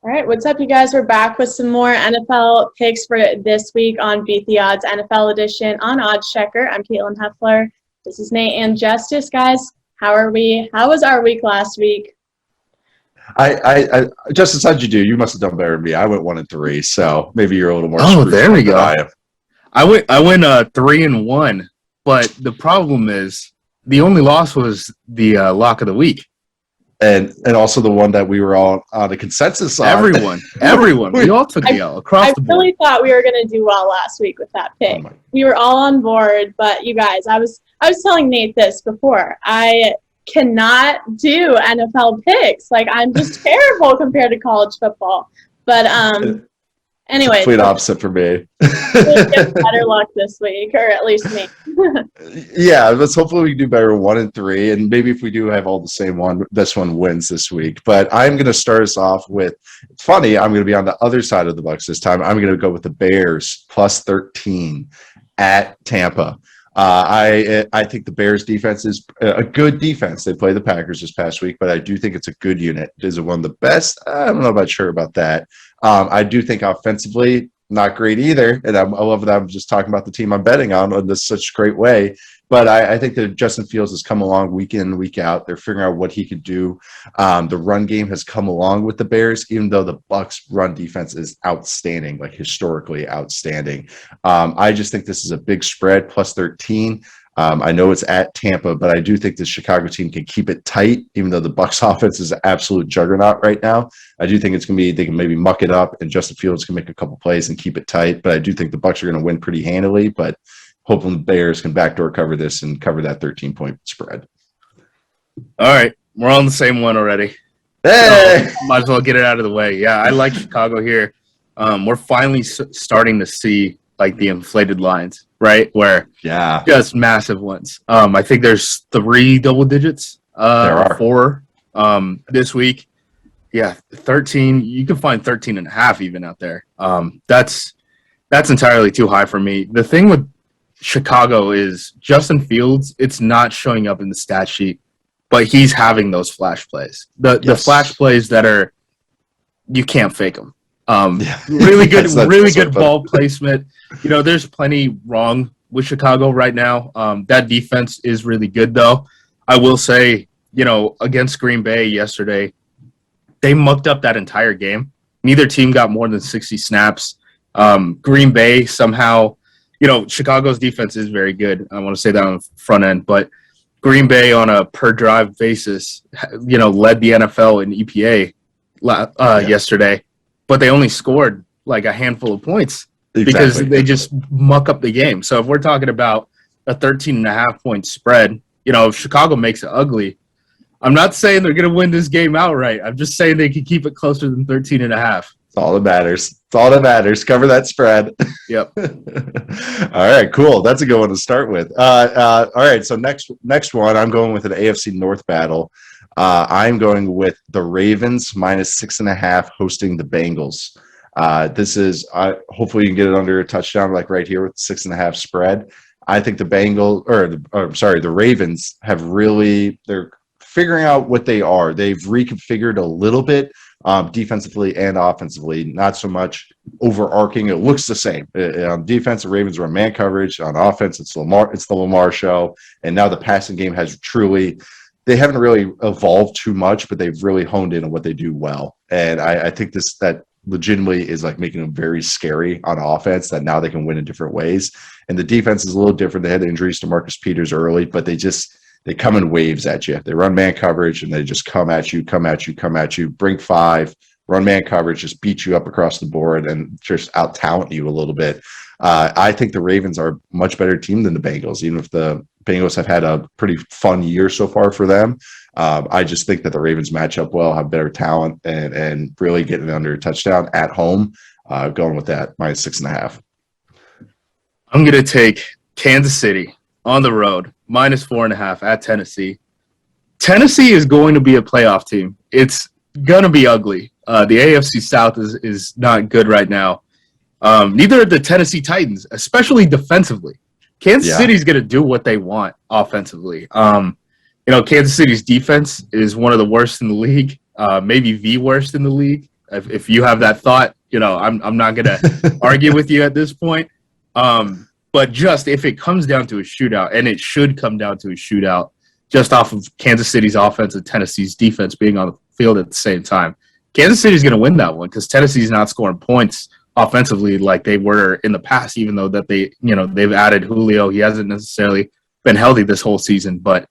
All right, what's up, you guys? We're back with some more NFL picks for this week on Beat the Odds NFL edition on Odds Checker. I'm Katelyn Heffler. This is Nate and Justis. Guys, how are we? How was our week last week? Justis, how'd you do? You must have done better than me. I went 1-3, so maybe you're a little more. Oh, there we go. I went 3-1, but the problem is the only loss was the lock of the week. And also the one that we were all on the consensus on. Everyone. We all took the L across the board. I really thought we were going to do well last week with that pick. We were all on board, but you guys, I was telling Nate this before. I cannot do NFL picks. Like, I'm just terrible compared to college football. But anyway, complete opposite for me. We'll get better luck this week, or at least me. Yeah, let's hopefully we can do better 1-3, and maybe if we do have all the same one, this one wins this week. But I'm going to start us off with, it's funny, I'm going to be on the other side of the Bucs this time. I'm going to go with the Bears plus 13 at Tampa. I think the Bears defense is a good defense. They played the Packers this past week, but I do think it's a good unit. Is it one of the best? I don't know about sure about that. I do think offensively, not great either. And I love that I'm just talking about the team I'm betting on this such a great way. But I think that Justin Fields has come along week in, week out. They're figuring out what he could do. The run game has come along with the Bears, even though the Bucs run defense is outstanding, like historically outstanding. I just think this is a big spread, plus 13. I know it's at Tampa, but I do think the Chicago team can keep it tight, even though the Bucs offense is an absolute juggernaut right now. I do think it's going to be, they can maybe muck it up and Justin Fields can make a couple plays and keep it tight. But I do think the Bucs are going to win pretty handily, but hoping the Bears can backdoor cover this and cover that 13-point spread. All right. We're on the same one already. Hey! So might as well get it out of the way. Yeah, I like Chicago here. We're finally starting to see like the inflated lines, right? Where just massive ones. I think there's 3 double digits. There are 4 this week. Yeah, 13. You can find 13.5 even out there. That's entirely too high for me. The thing with Chicago is Justin Fields, it's not showing up in the stat sheet, but he's having those flash plays. The flash plays that are, you can't fake them. Really good, really good ball placement. You know, there's plenty wrong with Chicago right now. That defense is really good, though. I will say, you know, against Green Bay yesterday, they mucked up that entire game. Neither team got more than 60 snaps. Green Bay somehow, you know, Chicago's defense is very good. I want to say that on the front end, but Green Bay on a per drive basis, you know, led the NFL in EPA yesterday, but they only scored like a handful of points because they just muck up the game. So if we're talking about a 13.5 point spread, you know, if Chicago makes it ugly, I'm not saying they're going to win this game outright. I'm just saying they can keep it closer than 13.5. It's all that matters. It's all that matters. Cover that spread. Yep. All right, cool. That's a good one to start with. All right, so next one, I'm going with an AFC North battle. I'm going with the Ravens minus 6.5 hosting the Bengals. This is hopefully you can get it under a touchdown, like right here with 6.5 spread. I think the the Ravens have they're figuring out what they are. They've reconfigured a little bit. Defensively and offensively, not so much overarching. It looks the same. On defense, the Ravens run man coverage. On offense, it's the Lamar show. And now the passing game has they haven't really evolved too much, but they've really honed in on what they do well. And I think that legitimately is like making them very scary on offense, that now they can win in different ways. And the defense is a little different. They had the injuries to Marcus Peters early, but they come in waves at you. They run man coverage and they just come at you, bring 5, run man coverage, just beat you up across the board and just out-talent you a little bit. I think the Ravens are a much better team than the Bengals, even if the Bengals have had a pretty fun year so far for them. I just think that the Ravens match up well, have better talent, and really getting under a touchdown at home, going with that minus 6.5. I'm going to take Kansas City on the road, minus 4.5 at Tennessee. Tennessee is going to be a playoff team. It's going to be ugly. The AFC South is not good right now. Neither are the Tennessee Titans, especially defensively. Kansas City's going to do what they want offensively. Kansas City's defense is one of the worst in the league, maybe the worst in the league. If you have that thought, I'm not going to argue with you at this point. But just if it comes down to a shootout, and it should come down to a shootout, just off of Kansas City's offense and Tennessee's defense being on the field at the same time, Kansas City's going to win that one because Tennessee's not scoring points offensively like they were in the past, even though that they've added Julio. He hasn't necessarily been healthy this whole season, but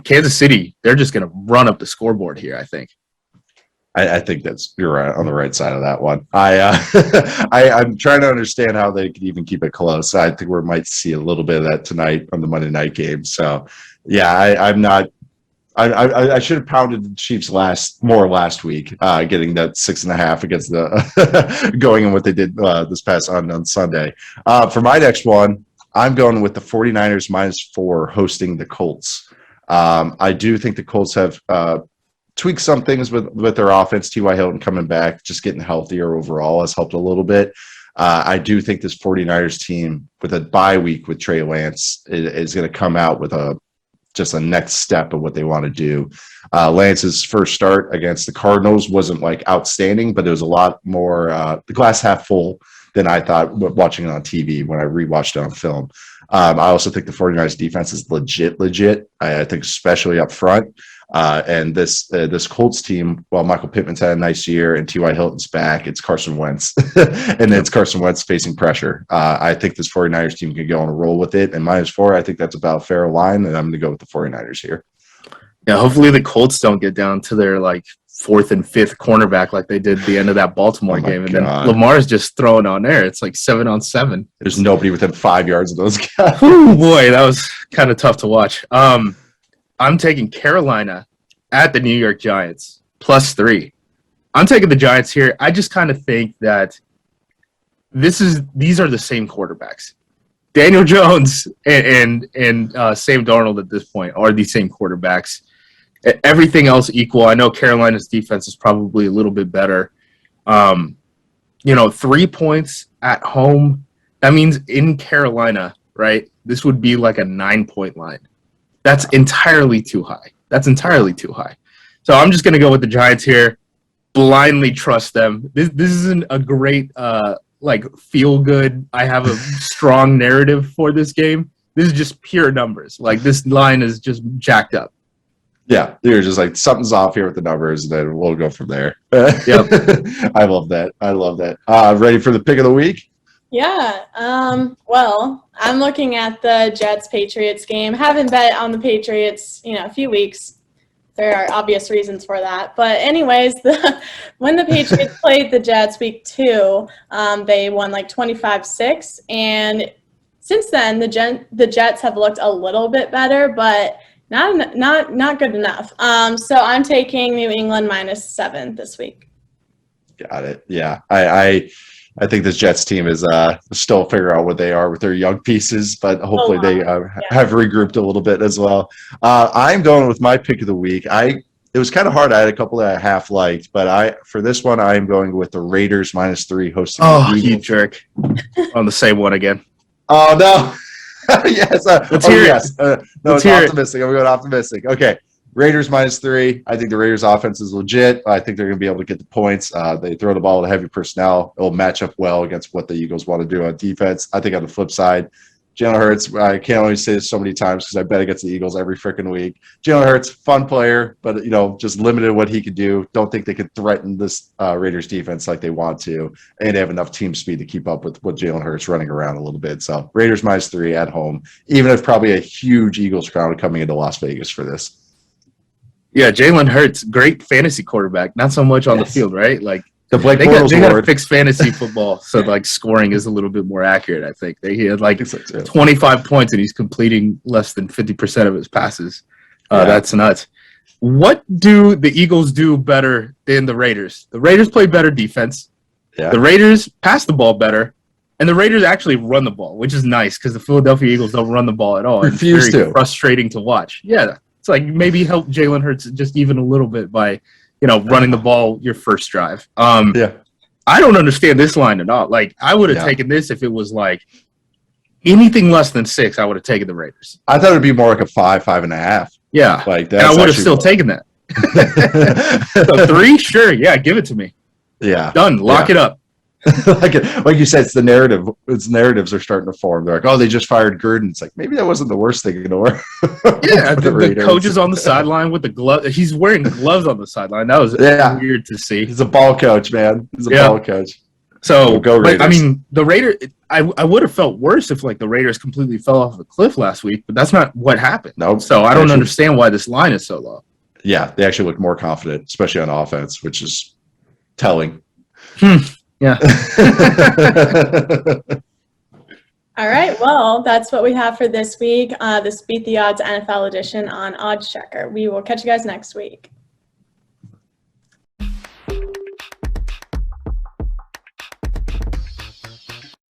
Kansas City, they're just going to run up the scoreboard here, I think. I think you're right on the right side of that one. I'm trying to understand how they could even keep it close. I think we might see a little bit of that tonight on the Monday night game. So, yeah, I'm not. I should have pounded the Chiefs last week, getting that 6.5 against the going in what they did this past on Sunday. For my next one, I'm going with the 49ers -4 hosting the Colts. I do think the Colts have tweaked some things with their offense. T.Y. Hilton coming back, just getting healthier overall has helped a little bit. I do think this 49ers team with a bye week with Trey Lance is going to come out with just a next step of what they want to do. Lance's first start against the Cardinals wasn't like outstanding, but it was a lot more the glass half full than I thought watching it on TV when I rewatched it on film. I also think the 49ers defense is legit. I think especially up front. And this Colts team, while Michael Pittman's had a nice year and T.Y. Hilton's back, it's Carson Wentz. And it's Carson Wentz facing pressure. I think this 49ers team can go on a roll with it. And -4, I think that's about a fair line. And I'm going to go with the 49ers here. Yeah, hopefully the Colts don't get down to their fourth and fifth cornerback like they did at the end of that Baltimore game. And then Lamar's just throwing on there. It's 7-on-7. There's nobody within 5 yards of those guys. Oh, boy, that was kind of tough to watch. I'm taking Carolina at the New York Giants, +3. I'm taking the Giants here. I just kind of think that these are the same quarterbacks. Daniel Jones and Sam Darnold at this point are the same quarterbacks. Everything else equal. I know Carolina's defense is probably a little bit better. 3 points at home. That means in Carolina, right? This would be like a 9-point line. That's entirely too high. So I'm just going to go with the Giants here. Blindly trust them. This isn't a great feel good. I have a strong narrative for this game. This is just pure numbers. This line is just jacked up. Yeah, you're just something's off here with the numbers, and then we'll go from there. Yep. I love that. Ready for the pick of the week? Yeah. Well, I'm looking at the Jets-Patriots game. Haven't bet on the Patriots, a few weeks. There are obvious reasons for that. But anyways, when the Patriots played the Jets week 2, they won 25-6. And since then, the Jets have looked a little bit better, but not good enough. So I'm taking New England -7 this week. Got it. Yeah. I think this Jets team is still figuring out what they are with their young pieces, but hopefully they have regrouped a little bit as well. I'm going with my pick of the week. It was kind of hard. I had a couple that I half liked, but for this one, I'm going with the Raiders -3 hosting. Oh, you jerk! On the same one again. Oh no! Yes. Let's hear it. No, it's optimistic. I'm going optimistic. Okay. Raiders -3. I think the Raiders offense is legit. I think they're going to be able to get the points. They throw the ball with heavy personnel. It'll match up well against what the Eagles want to do on defense. I think on the flip side, Jalen Hurts, I can't only say this so many times because I bet against the Eagles every freaking week. Jalen Hurts, fun player, but just limited what he could do. Don't think they could threaten this Raiders defense like they want to, and they have enough team speed to keep up with Jalen Hurts running around a little bit. So Raiders -3 at home, even if probably a huge Eagles crowd coming into Las Vegas for this. Yeah, Jalen Hurts, great fantasy quarterback. Not so much on the field, right? The Blake they Bortles got to award. fix fantasy football so scoring is a little bit more accurate. I think he had 25 points and he's completing less than 50% of his passes. That's nuts. What do the Eagles do better than the Raiders? The Raiders play better defense. Yeah. The Raiders pass the ball better. And the Raiders actually run the ball, which is nice because the Philadelphia Eagles don't run the ball at all. Refuse it's very frustrating to watch. Yeah. It's maybe help Jalen Hurts just even a little bit by, running the ball your first drive. I don't understand this line at all. I would have taken this if it was anything less than 6, I would have taken the Raiders. I thought it'd be more like a 5, 5.5. Yeah, like that. And I would have still taken that. So 3, sure, yeah, give it to me. Yeah, done. Lock it up. like you said, it's the narrative. Its narratives are starting to form. They're like, oh, they just fired Gruden. It's like maybe that wasn't the worst thing in the world. Yeah, the coach is on the sideline with the glove. He's wearing gloves on the sideline. That was weird to see. He's a ball coach, man. He's a ball coach. So go Raiders. I mean, the Raiders. I would have felt worse if like the Raiders completely fell off a cliff last week, but that's not what happened. Nope. So I don't understand why this line is so low. Yeah, they actually look more confident, especially on offense, which is telling. Yeah. All right. Well, that's what we have for this week. This Beat the Odds NFL edition on Odds Checker. We will catch you guys next week.